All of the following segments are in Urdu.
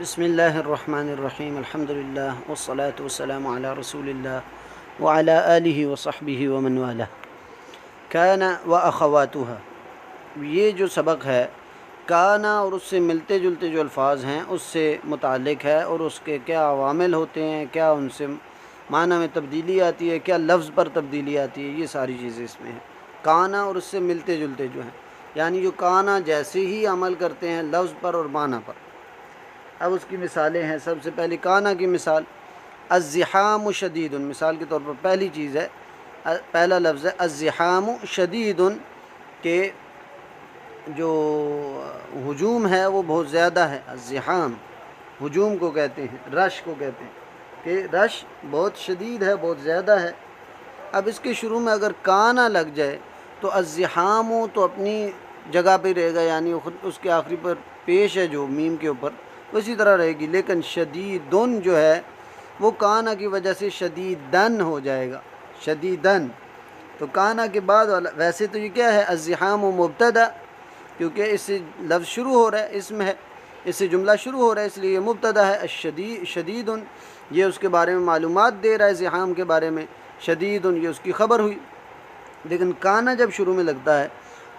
بسم اللہ الرحمن الرحیم الحمدللہ والصلاة والسلام علی رسول اللہ وعلی آلہ وصحبہ ومن والہ۔ کان و اخواتها، یہ جو سبق ہے کانا اور اس سے ملتے جلتے جو الفاظ ہیں اس سے متعلق ہے، اور اس کے کیا عوامل ہوتے ہیں، کیا ان سے معنی میں تبدیلی آتی ہے، کیا لفظ پر تبدیلی آتی ہے، یہ ساری چیزیں اس میں ہیں۔ کانا اور اس سے ملتے جلتے جو ہیں، یعنی جو کانا جیسے ہی عمل کرتے ہیں لفظ پر اور معنی پر۔ اب اس کی مثالیں ہیں۔ سب سے پہلی کانا کی مثال الزحام شدید، مثال کے طور پر پہلی چیز ہے، پہلا لفظ ہے الزحام شدید، کہ جو ہجوم ہے وہ بہت زیادہ ہے۔ الزحام ہجوم کو کہتے ہیں، رش کو کہتے ہیں، کہ رش بہت شدید ہے، بہت زیادہ ہے۔ اب اس کے شروع میں اگر کانا لگ جائے تو الزحام تو اپنی جگہ پہ رہے گا، یعنی اس کے آخری پر پیش ہے جو میم کے اوپر اسی طرح رہے گی، لیکن شدیدن جو ہے وہ کانا کی وجہ سے شدیدن ہو جائے گا، شدیدن۔ تو کانا کے بعد والا، ویسے تو یہ کیا ہے الزحام مبتدا، کیونکہ اس سے لفظ شروع ہو رہا ہے، اسم ہے، اس سے جملہ شروع ہو رہا ہے، اس لیے یہ مبتدا ہے۔ شدیدن یہ اس کے بارے میں معلومات دے رہا ہے، زحام کے بارے میں۔ شدیدن یہ اس کی خبر ہوئی۔ لیکن کانا جب شروع میں لگتا ہے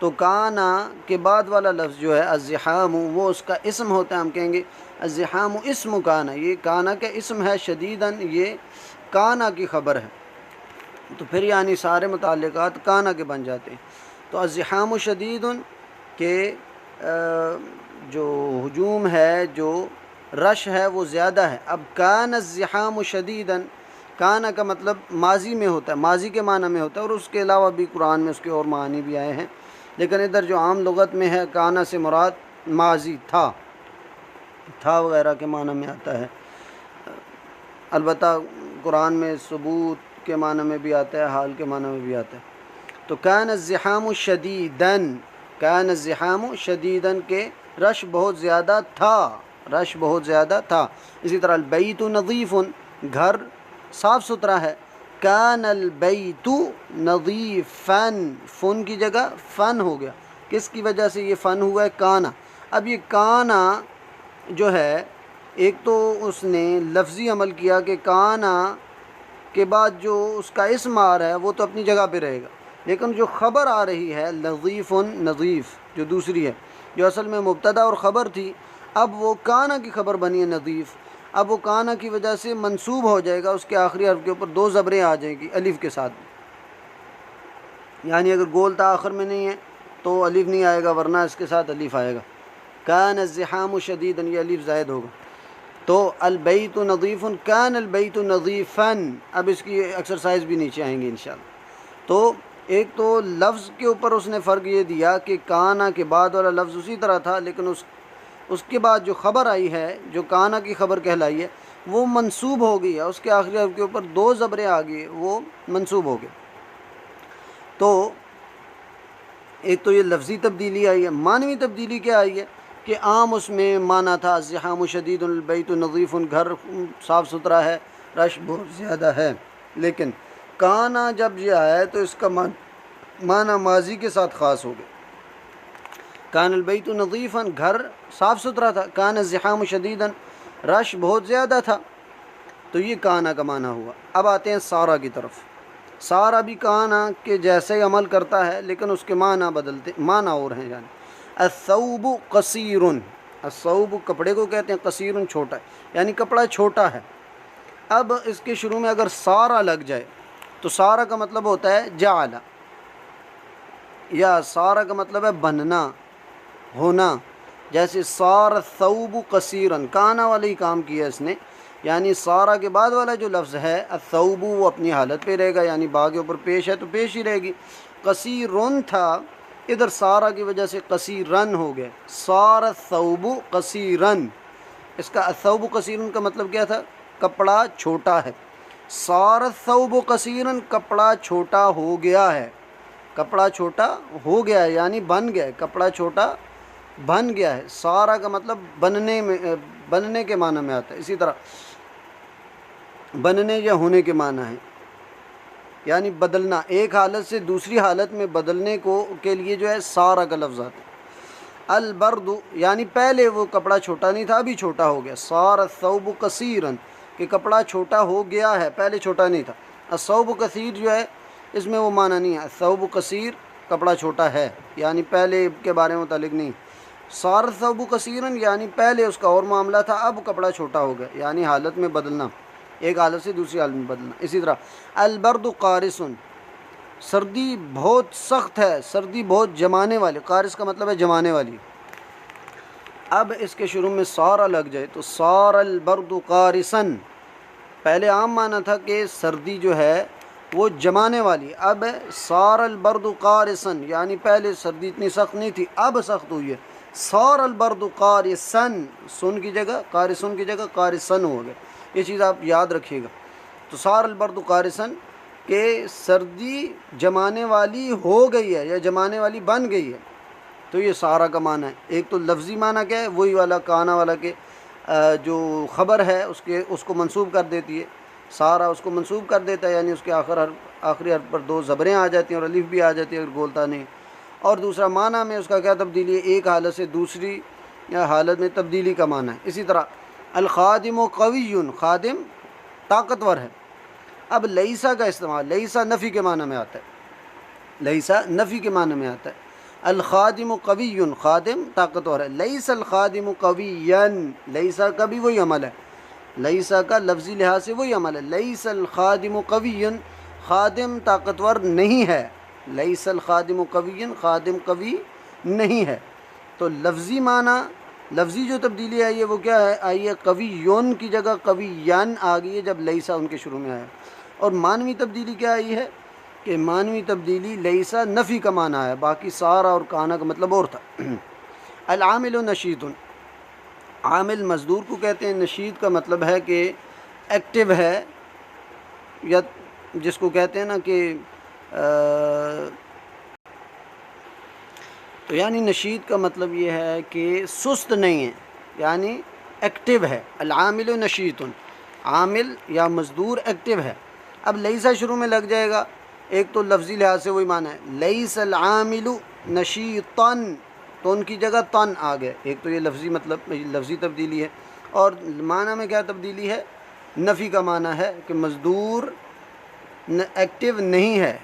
تو کانا کے بعد والا لفظ جو ہے الزحام وہ اس کا اسم ہوتا ہے۔ ہم کہیں گے الزحام اسم کانا، یہ کانا کا اسم ہے، شدیدن یہ کانا کی خبر ہے، تو پھر یعنی سارے متعلقات کانا کے بن جاتے ہیں۔ تو الزحام شدیدن کہ جو ہجوم ہے، جو رش ہے وہ زیادہ ہے۔ اب کان الزحام شدیدن، کانا کا مطلب ماضی میں ہوتا ہے، ماضی کے معنی میں ہوتا ہے، اور اس کے علاوہ بھی قرآن میں اس کے اور معنی بھی آئے ہیں، لیکن ادھر جو عام لغت میں ہے کانا سے مراد ماضی تھا وغیرہ کے معنی میں آتا ہے۔ البتہ قرآن میں ثبوت کے معنی میں بھی آتا ہے، حال کے معنی میں بھی آتا ہے۔ تو کان الزحام شدیدن، کان الزحام شدیدن کہ رش بہت زیادہ تھا، رش بہت زیادہ تھا۔ اسی طرح البیت نظیف، گھر صاف ستھرا ہے۔ کان البیت نظیفن، فن کی جگہ فن ہو گیا، کس کی وجہ سے یہ فن ہوا ہے؟ کانا۔ اب یہ کانا جو ہے ایک تو اس نے لفظی عمل کیا کہ کانا کے بعد جو اس کا اسم آ رہا ہے وہ تو اپنی جگہ پہ رہے گا، لیکن جو خبر آ رہی ہے نظیف نظیف جو دوسری ہے، جو اصل میں مبتدا اور خبر تھی، اب وہ کانا کی خبر بنی ہے نظیف۔ اب وہ کانا کی وجہ سے منصوب ہو جائے گا، اس کے آخری حرف کے اوپر دو زبریں آ جائیں گی الف کے ساتھ، یعنی اگر گولتا آخر میں نہیں ہے تو الف نہیں آئے گا، ورنہ اس کے ساتھ الف آئے گا۔ کان الزحام شدیدن یہ الف زائد ہوگا۔ تو البیت نظیف، کان البیت نظیفن، اب اس کی ایکسرسائز بھی نیچے آئیں گے انشاءاللہ۔ تو ایک تو لفظ کے اوپر اس نے فرق یہ دیا کہ کانا کے بعد والا لفظ اسی طرح تھا، لیکن اس کے بعد جو خبر آئی ہے، جو کانا کی خبر کہلائی ہے، وہ منصوب ہو گئی ہے، اس کے آخری حرف کے اوپر دو زبریں آ گئی، وہ منصوب ہو گئے۔ تو ایک تو یہ لفظی تبدیلی آئی ہے۔ معنوی تبدیلی کیا آئی ہے کہ عام اس میں معنی تھا الزحام شدید، البیت نظیف، گھر صاف ستھرا ہے، رش بہت زیادہ ہے، لیکن کانا جب یہ آیا ہے تو اس کا معنی ماضی کے ساتھ خاص ہو گیا۔ کان البیت نظیفا، گھر صاف ستھرا تھا، کان الزحام شدیدا، رش بہت زیادہ تھا، تو یہ کانا کا معنی ہوا۔ اب آتے ہیں سارا کی طرف۔ سارا بھی کانا کے جیسے ہی عمل کرتا ہے، لیکن اس کے معنی بدلتے، معنی اور ہیں۔ یعنی الثوب قصیر، الثوب کپڑے کو کہتے ہیں، قصیر چھوٹا ہے، یعنی کپڑا چھوٹا ہے۔ اب اس کے شروع میں اگر سارا لگ جائے تو سارا کا مطلب ہوتا ہے جعل، یا سارا کا مطلب ہے بننا، ہونا، جیسے صار الثوب قصیرا، کانا والا ہی کام کیا اس نے، یعنی سارا کے بعد والا جو لفظ ہے الثوب وہ اپنی حالت پہ رہے گا، یعنی با کے اوپر پیش ہے تو پیش ہی رہے گی۔ قصیرن تھا، ادھر سارا کی وجہ سے قصیرن ہو گئے، صار الثوب قصیرن۔ اس کا الثوب قصیرن کا مطلب کیا تھا؟ کپڑا چھوٹا ہے۔ صار الثوب قصیرن، کپڑا چھوٹا ہو گیا ہے، کپڑا چھوٹا ہو گیا ہے، یعنی بن گیا ہے، کپڑا چھوٹا بن گیا ہے۔ سارا کا مطلب بننے میں، بننے کے معنی میں آتا ہے، اسی طرح بننے یا ہونے کے معنی ہے، یعنی بدلنا، ایک حالت سے دوسری حالت میں بدلنے کے لیے جو ہے سارا کا لفظ آتا ہے۔ البرد یعنی پہلے وہ کپڑا چھوٹا نہیں تھا، ابھی چھوٹا ہو گیا. صار الثوب کثیرا کہ کپڑا چھوٹا ہو گیا ہے، پہلے چھوٹا نہیں تھا. الثوب کثیر جو ہے اس میں وہ معنی نہیں ہے. الثوب کثیر کپڑا چھوٹا ہے یعنی پہلے کے بارے میں متعلق نہیں. صار الثوب کثیرا یعنی پہلے اس کا اور معاملہ تھا، اب کپڑا چھوٹا ہو گیا یعنی حالت میں بدلنا، ایک حالت سے دوسری حالت میں بدلنا. اسی طرح البرد قارس سردی بہت سخت ہے، سردی بہت جمانے والی. قارس کا مطلب ہے جمانے والی. اب اس کے شروع میں سارا لگ جائے تو صار البرد قارسن، پہلے عام معنی تھا کہ سردی جو ہے وہ جمانے والی. اب صار البرد قارسن یعنی پہلے سردی اتنی سخت نہیں تھی، اب سخت ہوئی ہے. صار البرد قارسن، سن کی جگہ قارسن کی جگہ قارسن ہو گیا. یہ چیز آپ یاد رکھیے گا. تو صار البرد قارسن کہ سردی جمانے والی ہو گئی ہے یا جمانے والی بن گئی ہے. تو یہ سارا کا معنی ہے. ایک تو لفظی معنی کیا ہے، وہی والا کانا والا کہ جو خبر ہے اس کو منسوب کر دیتی ہے، سارا اس کو منسوب کر دیتا ہے یعنی اس کے آخری حرف پر دو زبریں آ جاتی ہیں اور الف بھی آ جاتی ہے اگر بولتا نہیں. اور دوسرا معنی میں اس کا کیا تبدیلی ہے، ایک حالت سے دوسری حالت میں تبدیلی کا معنی ہے. اسی طرح الخادم قوی، خادم طاقتور ہے. اب لیسا کا استعمال، لیسا نفی کے معنی میں آتا ہے، لیسا نفی کے معنی میں آتا ہے. الخادم قوی، خادم طاقتور ہے. لیس الخادم قویا، لیسا کا بھی وہی عمل ہے، لیسا کا لفظی لحاظ سے وہی عمل ہے. لیس الخادم قوی، خادم طاقتور نہیں ہے. لیس الخادم قوی، خادم قوی نہیں ہے. تو لفظی معنی، لفظی جو تبدیلی آئی ہے وہ کیا ہے، آئی ہے قویون کی جگہ قویان آ گئی ہے جب لیسا ان کے شروع میں آیا. اور معنوی تبدیلی کیا آئی ہے کہ معنوی تبدیلی لیسا نفی کا معنی ہے، باقی سارا اور کانا کا مطلب اور تھا. العامل نشیط، عامل مزدور کو کہتے ہیں. نشیط کا مطلب ہے کہ ایکٹیو ہے، یا جس کو کہتے ہیں نا کہ تو یعنی نشیط کا مطلب یہ ہے کہ سست نہیں ہے یعنی ایکٹیو ہے. العامل نشیط، عامل یا مزدور ایکٹیو ہے. اب لیسا شروع میں لگ جائے گا، ایک تو لفظی لحاظ سے وہی معنی ہے، لیس العامل نشیطن تو ان کی جگہ تن آ گئے. ایک تو یہ لفظی مطلب لفظی تبدیلی ہے، اور معنی میں کیا تبدیلی ہے، نفی کا معنی ہے کہ مزدور ایکٹیو نہیں ہے.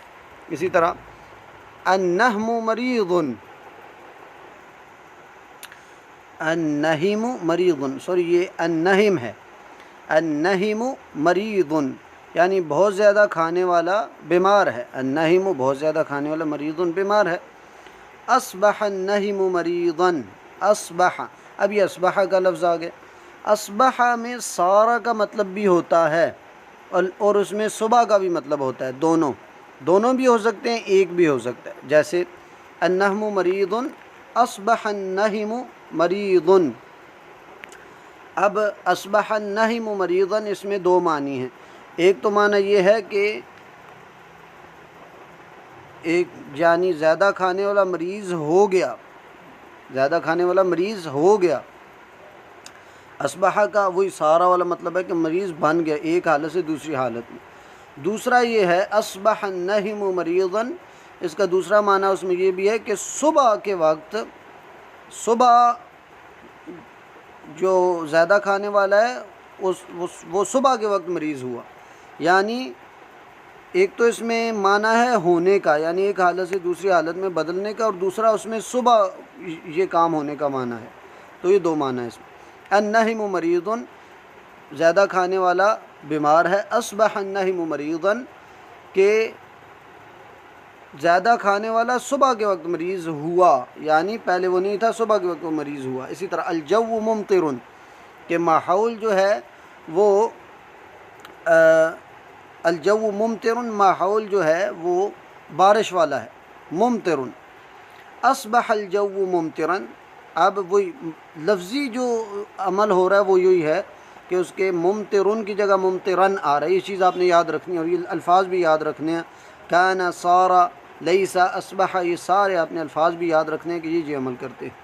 اسی طرح النہم مریض، النہم مریض، سوری یہ النہم ہے، النہم مریض یعنی بہت زیادہ کھانے والا بیمار ہے. النہم بہت زیادہ کھانے والا، مریض بیمار ہے. اصبح النہم مریضا، اصبح، اب یہ اصبح کا لفظ آ گیا. اصبح میں سارا کا مطلب بھی ہوتا ہے اور اس میں صبح کا بھی مطلب ہوتا ہے. دونوں بھی ہو سکتے ہیں، ایک بھی ہو سکتا ہے. جیسے النہم مریض، اصبح النہم مریض. اب اصبح النہم مریضا اس میں دو معنی ہیں. ایک تو معنی یہ ہے کہ ایک یعنی زیادہ کھانے والا مریض ہو گیا، زیادہ کھانے والا مریض ہو گیا. اصبح کا وہی سارا والا مطلب ہے کہ مریض بن گیا ایک حالت سے دوسری حالت میں. دوسرا یہ ہے اصبح النہم مریضا، اس کا دوسرا معنی اس میں یہ بھی ہے کہ صبح کے وقت، صبح جو زیادہ کھانے والا ہے وہ صبح کے وقت مریض ہوا. یعنی ایک تو اس میں معنی ہے ہونے کا یعنی ایک حالت سے دوسری حالت میں بدلنے کا، اور دوسرا اس میں صبح یہ کام ہونے کا معنی ہے. تو یہ دو معنی ہے اس میں. النہم مریض زیادہ کھانے والا بیمار ہے. اصبح النہم مریضا کہ زیادہ کھانے والا صبح کے وقت مریض ہوا یعنی پہلے وہ نہیں تھا، صبح کے وقت وہ مریض ہوا. اسی طرح الجو ممطر کہ ماحول جو ہے وہ الجو ممطر، ماحول جو ہے وہ بارش والا ہے. ممطر، اصبح الجو ممطرا. اب وہی لفظی جو عمل ہو رہا ہے وہ یہی ہے کہ اس کے ممطرن کی جگہ ممطرن آ رہا ہے. یہ چیز آپ نے یاد رکھنی ہے اور یہ الفاظ بھی یاد رکھنے ہیں. کان، صار، لیسا، اصبح، یہ سارے آپ نے الفاظ بھی یاد رکھنے ہیں کہ یہ عمل کرتے ہیں.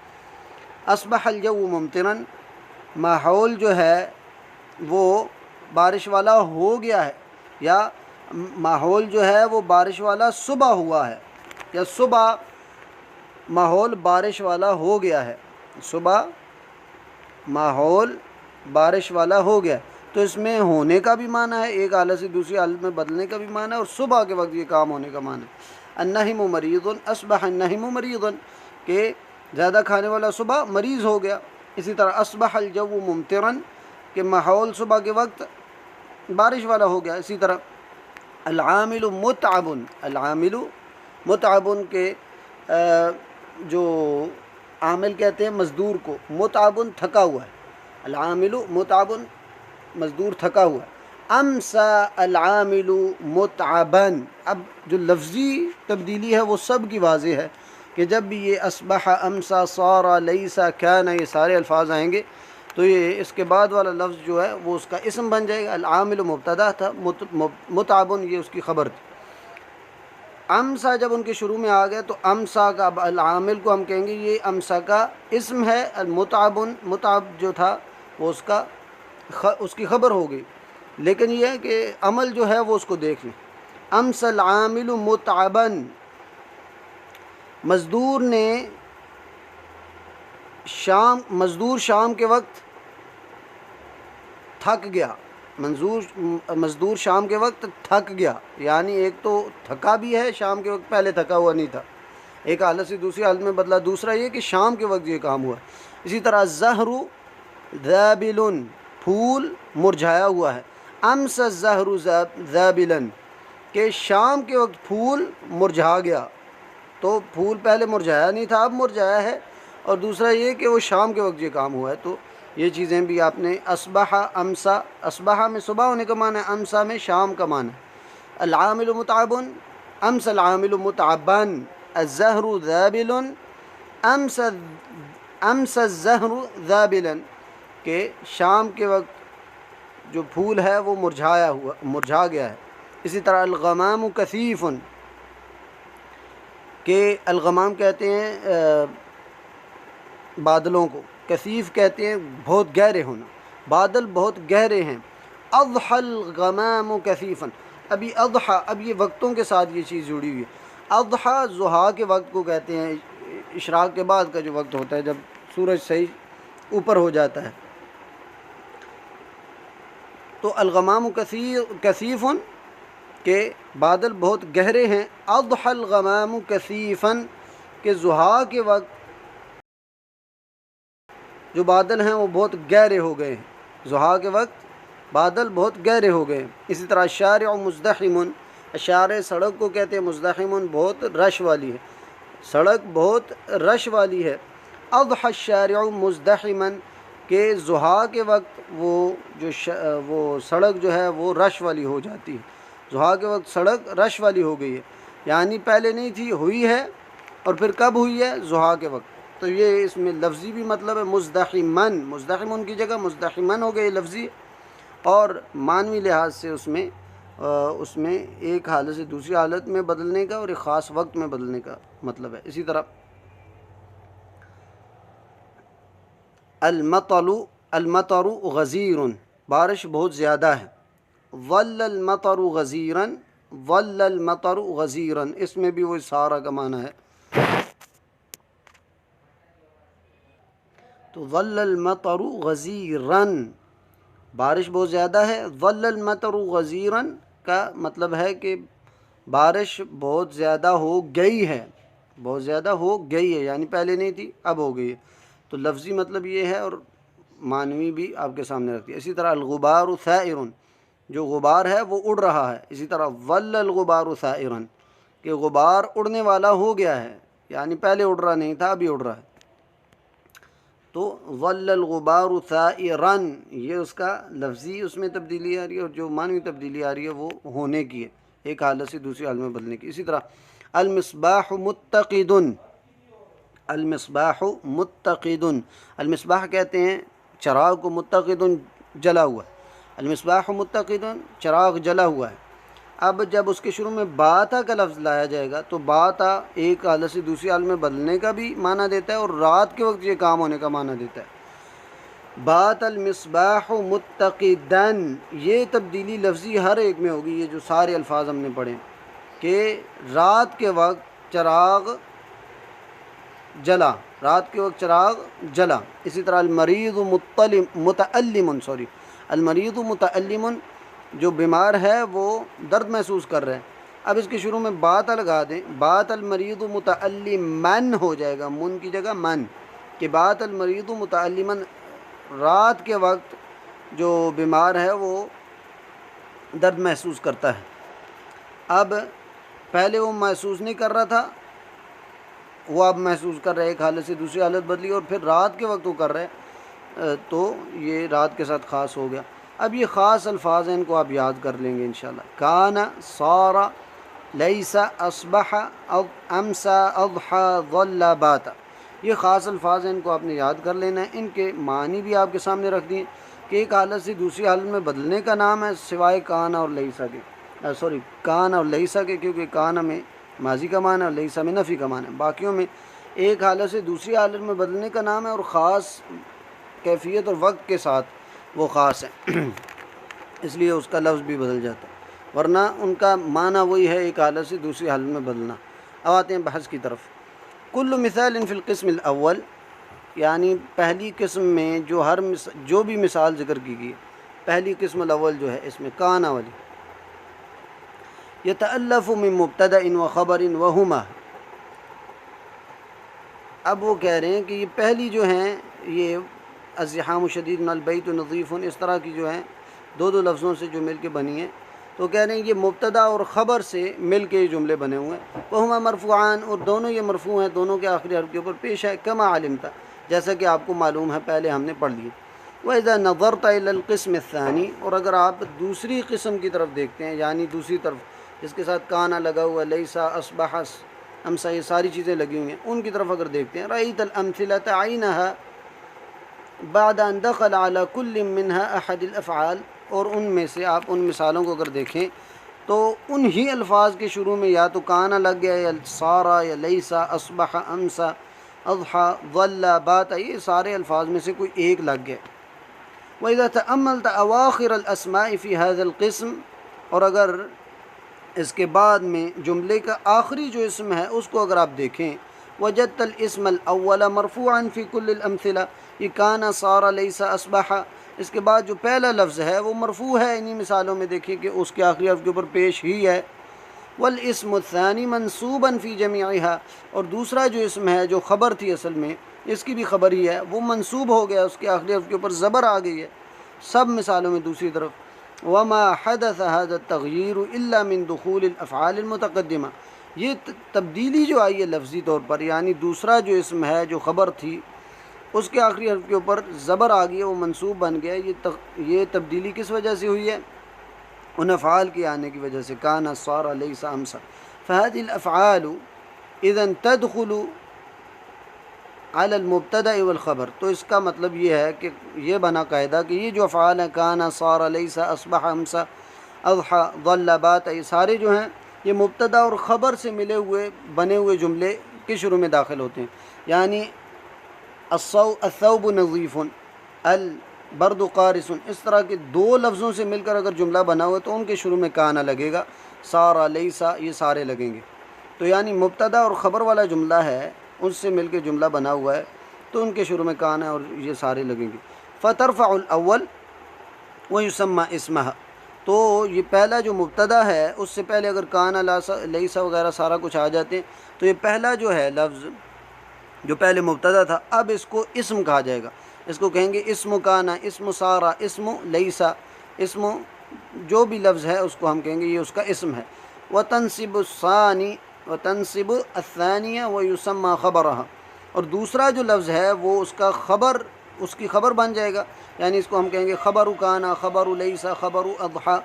اصبح الجو ممطرا، ماحول جو ہے وہ بارش والا ہو گیا ہے، یا ماحول جو ہے وہ بارش والا صبح ہوا ہے، یا صبح ماحول بارش والا ہو گیا ہے، صبح ماحول بارش والا ہو گیا، تو اس میں ہونے کا بھی معنی ہے، ایک حالت سے دوسری حالت میں بدلنے کا بھی معنی ہے، اور صبح کے وقت یہ کام ہونے کا معنی ہے۔ النہم مریض، اصبح النہم مریض، کہ زیادہ کھانے والا صبح مریض ہو گیا۔ اسی طرح اصبح الجو ممطرا، کہ ماحول صبح کے وقت بارش والا ہو گیا۔ اسی طرح العامل متعب، العامل متعب، کہ جو عامل کہتے ہیں مزدور کو، متعب تھکا ہوا ہے، العامل متعب مزدور تھکا ہوا ہے۔ امسا العامل متعبا، اب جو لفظی تبدیلی ہے وہ سب کی واضح ہے کہ جب بھی یہ اصبح، امسا، صار، لیسا، کان، یہ سارے الفاظ آئیں گے تو یہ اس کے بعد والا لفظ جو ہے وہ اس کا اسم بن جائے گا۔ العامل مبتدا تھا، متعب یہ اس کی خبر تھی۔ امسا جب ان کے شروع میں آ گئے تو امسا کا اب العامل کو ہم کہیں گے یہ امسا کا اسم ہے، المتعب، متعب جو تھا وہ اس کی خبر ہو گئی، لیکن یہ ہے کہ عمل جو ہے وہ اس کو دیکھ لیں۔ امسا العامل متعبا، مزدور شام کے وقت تھک گیا، مزدور شام کے وقت تھک گیا، یعنی ایک تو تھکا بھی ہے شام کے وقت، پہلے تھکا ہوا نہیں تھا، ایک حالت سے دوسری حالت میں بدلا۔ دوسرا یہ کہ شام کے وقت یہ کام ہوا۔ اسی طرح الزہر ذابل، پھول مرجھایا ہوا ہے۔ امس الزہر ذابلا، کہ شام کے وقت پھول مرجھا گیا، تو پھول پہلے مرجھایا نہیں تھا اب مرجھایا ہے، اور دوسرا یہ کہ وہ شام کے وقت یہ کام ہوا ہے۔ تو یہ چیزیں بھی آپ نے اصبح، امسا، اصبح میں صبح ہونے کا معنی ہے، امسا میں شام کا معنی ہے۔ العامل متعب، امس العامل متعبا، الزہر ذابل، امس الزہر ذابلا، کہ شام کے وقت جو پھول ہے وہ مرجھا گیا ہے۔ اسی طرح الغمام کثیف، کہ الغمام کہتے ہیں بادلوں کو، کثیف کہتے ہیں بہت گہرے ہونا، بادل بہت گہرے ہیں۔ اضحى الغمام کثیفا، ابھی اضحیٰ، اب یہ وقتوں کے ساتھ یہ چیز جڑی ہوئی ہے۔ اضحیٰ ضحیٰ کے وقت کو کہتے ہیں، اشراق کے بعد کا جو وقت ہوتا ہے جب سورج صحیح اوپر ہو جاتا ہے۔ تو الغمام کثیف، کہ بادل بہت گہرے ہیں۔ اضحى الغمام کثیفا، کہ ضحیٰ کے وقت جو بادل ہیں وہ بہت گہرے ہو گئے ہیں، ضحیٰ کے وقت بادل بہت گہرے ہو گئے ہیں۔ اسی طرح الشارع مزدحم، اشارے سڑک کو کہتے ہیں، مزدحم بہت رش والی ہے، سڑک بہت رش والی ہے۔ اضحى الشارع مزدحما، کہ ضحیٰ کے وقت وہ سڑک جو ہے وہ رش والی ہو جاتی ہے، ضحیٰ کے وقت سڑک رش والی ہو گئی ہے، یعنی پہلے نہیں تھی، ہوئی ہے، اور پھر کب ہوئی ہے؟ ضحیٰ کے وقت۔ تو یہ اس میں لفظی بھی مطلب ہے مزدحمن، مزدحمن کی جگہ مزدحمن ہو گئی لفظی، اور معنوی لحاظ سے اس میں ایک حالت سے دوسری حالت میں بدلنے کا اور ایک خاص وقت میں بدلنے کا مطلب ہے۔ اسی طرح المطر غزیر، بارش بہت زیادہ ہے۔ ظل المطر غزیرا، ظل المطر غزیرا، اس میں بھی وہ سارا کا معنی ہے۔ تو ظل المطر غزیرا، بارش بہت زیادہ ہے۔ ظل المطر غزیرا کا مطلب ہے کہ بارش بہت زیادہ ہو گئی ہے، بہت زیادہ ہو گئی ہے، یعنی پہلے نہیں تھی اب ہو گئی ہے۔ تو لفظی مطلب یہ ہے، اور معنوی بھی آپ کے سامنے رکھتی ہے۔ اسی طرح الغبار ثائر، جو غبار ہے وہ اڑ رہا ہے۔ اسی طرح ظل الغبار ثائرا، کہ غبار اڑنے والا ہو گیا ہے، یعنی پہلے اڑ رہا نہیں تھا ابھی اڑ رہا ہے۔ تو ظل الغبار ثائرا، یہ اس کا لفظی اس میں تبدیلی آ رہی ہے، اور جو معنوی تبدیلی آ رہی ہے وہ ہونے کی ہے، ایک حالت سے دوسری حالت میں بدلنے کی۔ اسی طرح المصباح متقد، المصباح متقد، المصباح کہتے ہیں چراغ کو، متقد جلا ہوا ہے، المصباح متقد چراغ جلا ہوا ہے۔ اب جب اس کے شروع میں باتا کا لفظ لایا جائے گا تو باتا ایک حالت سے دوسری حالت میں بدلنے کا بھی معنی دیتا ہے، اور رات کے وقت یہ کام ہونے کا معنی دیتا ہے۔ بات المصباح متقدا، یہ تبدیلی لفظی ہر ایک میں ہوگی، یہ جو سارے الفاظ ہم نے پڑھے، کہ رات کے وقت چراغ جلا، رات کے وقت چراغ جلا۔ اسی طرح المریض متعلم المریض متعلم، جو بیمار ہے وہ درد محسوس کر رہا ہے۔ اب اس کے شروع میں بات لگا دیں، بات المریض متعلمن ہو جائے گا، من کی جگہ من، کہ بات المریض متعلمن، رات کے وقت جو بیمار ہے وہ درد محسوس کرتا ہے۔ اب پہلے وہ محسوس نہیں کر رہا تھا، وہ اب محسوس کر رہا ہے، ایک حالت سے دوسری حالت بدلی، اور پھر رات کے وقت وہ کر رہا ہے، تو یہ رات کے ساتھ خاص ہو گیا۔ اب یہ خاص الفاظ ہیں، ان کو آپ یاد کر لیں گے انشاءاللہ۔ کان، صار، لیس، اصبح، امسا، اضحى، ظل، بات، یہ خاص الفاظ ہیں، ان کو آپ نے یاد کر لینا ہے۔ ان کے معنی بھی آپ کے سامنے رکھ دیے کہ ایک حالت سے دوسری حالت میں بدلنے کا نام ہے، سوائے کان اور لیسا کے، کان اور لیسا کے، کیونکہ کان میں ماضی کا معنی ہے اور لیسا میں نفی کا معنی ہے۔ باقیوں میں ایک حالت سے دوسری حالت میں بدلنے کا نام ہے، اور خاص کیفیت اور وقت کے ساتھ وہ خاص ہے، اس لیے اس کا لفظ بھی بدل جاتا ہے، ورنہ ان کا معنی وہی ہے، ایک حالت سے دوسری حالت میں بدلنا۔ اب آتے ہیں بحث کی طرف۔ کل مثال فی القسم الاول، یعنی پہلی قسم میں جو بھی مثال ذکر کی گئی، پہلی قسم الاول جو ہے اس میں کانا والی، یتألف من مبتدأ و خبر وہما، اب وہ کہہ رہے ہیں کہ یہ پہلی جو ہیں، یہ الزحام شدید من البیت نظیف، اس طرح کی جو ہیں دو لفظوں سے جو مل کے بنی ہیں، تو کہہ رہے ہیں یہ مبتدا اور خبر سے مل کے یہ جملے بنے ہوئے ہیں۔ وہما مرفوعان، اور دونوں یہ مرفوع ہیں، دونوں کے آخری حرف کے اوپر پیش ہے، کما علمتا، جیسا کہ آپ کو معلوم ہے، پہلے ہم نے پڑھ لی۔ وَإِذَا نَظَرْتَ إِلَى الْقِسْمِ الثَّانِي، اور اگر آپ دوسری قسم کی طرف دیکھتے ہیں، یعنی دوسری طرف جس کے ساتھ کانا لگا ہوا، لیسا، اصبح، امسا، یہ ساری چیزیں لگی ہوئی ہیں، ان کی طرف اگر دیکھتے ہیں، رأيت الأمثلة عينها بعد ان دخل على كل منها احد الافعال، اور ان میں سے آپ ان مثالوں کو اگر دیکھیں تو انہی الفاظ کے شروع میں یا تو کانا لگ گیا، یا سارا، یا لیسا، اصبح، امسا، اضحى، ظل، بات، یہ سارے الفاظ میں سے کوئی ایک لگ گیا۔ وَإِذَا تَأَمَّلْتَ أَوَاخِرَ الْأَسْمَاءِ فِي هَذَا الْقِسْم، اور اگر اس کے بعد میں جملے کا آخری جو اسم ہے اس کو اگر آپ دیکھیں، وجدت الاسم الاول مرفوعا فی کل الامثلہ، یہ کانا، صار، لیس، اصبح، اس کے بعد جو پہلا لفظ ہے وہ مرفوع ہے، انہی مثالوں میں دیکھیں کہ اس کے آخری حرف کے اوپر پیش ہی ہے۔ والاسم الثانی منصوبا فی جمیعها، اور دوسرا جو اسم ہے جو خبر تھی اصل میں، اس کی بھی خبر ہی ہے، وہ منصوب ہو گیا، اس کے آخری حرف کے اوپر زبر آ گئی ہے سب مثالوں میں دوسری طرف۔ وما حدث هذا التغییر الا من دخول الافعال المتقدمہ، یہ تبدیلی جو آئی ہے لفظی طور پر، یعنی دوسرا جو اسم ہے جو خبر تھی اس کے آخری حرف کے اوپر زبر آ گئی ہے، وہ منصوب بن گیا۔ یہ تبدیلی کس وجہ سے ہوئی ہے؟ ان افعال کے آنے کی وجہ سے، کانا، صار، لیس، امسا۔ فهذه الافعال اذا تدخل على المبتدا والخبر، تو اس کا مطلب یہ ہے کہ یہ بنا قاعدہ کہ یہ جو افعال ہیں، کانا، صار، لیس، اصبح، امسا، اضحى، ظل، بات، یہ سارے جو ہیں یہ مبتدا اور خبر سے ملے ہوئے بنے ہوئے جملے کے شروع میں داخل ہوتے ہیں، یعنی الثوب نظیف، البرد قارس، اس طرح کے دو لفظوں سے مل کر اگر جملہ بنا ہوا ہے تو ان کے شروع میں کانا لگے گا، سارا، لیسا، یہ سارے لگیں گے۔ تو یعنی مبتدا اور خبر والا جملہ ہے، اس سے مل کے جملہ بنا ہوا ہے تو ان کے شروع میں کانا اور یہ سارے لگیں گے۔ فترفع الاول ویسمى اسمها، تو یہ پہلا جو مبتدا ہے اس سے پہلے اگر کانا، لیسا وغیرہ سارا کچھ آ جاتے ہیں تو یہ پہلا جو ہے لفظ جو پہلے مبتدا تھا اب اس کو اسم کہا جائے گا، اس کو کہیں گے اسم کانا، اسم سارا، اسم لیسا، اسم جو بھی لفظ ہے اس کو ہم کہیں گے یہ اس کا اسم ہے۔ وتنصب الثانی، وتنصب الثانیہ ویسمى خبرها، اور دوسرا جو لفظ ہے وہ اس کا خبر، اس کی خبر بن جائے گا، یعنی اس کو ہم کہیں گے خبر کانا، خبر لیسا، خبر اضحى،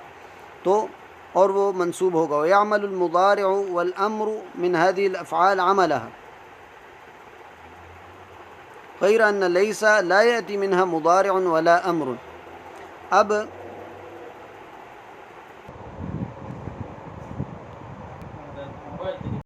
تو اور وہ منصوب ہوگا۔ ويعمل المضارع والامر من هذه الافعال عملها، غیر ان لیسا لا یأتی منها مضارع ولا امر۔ اب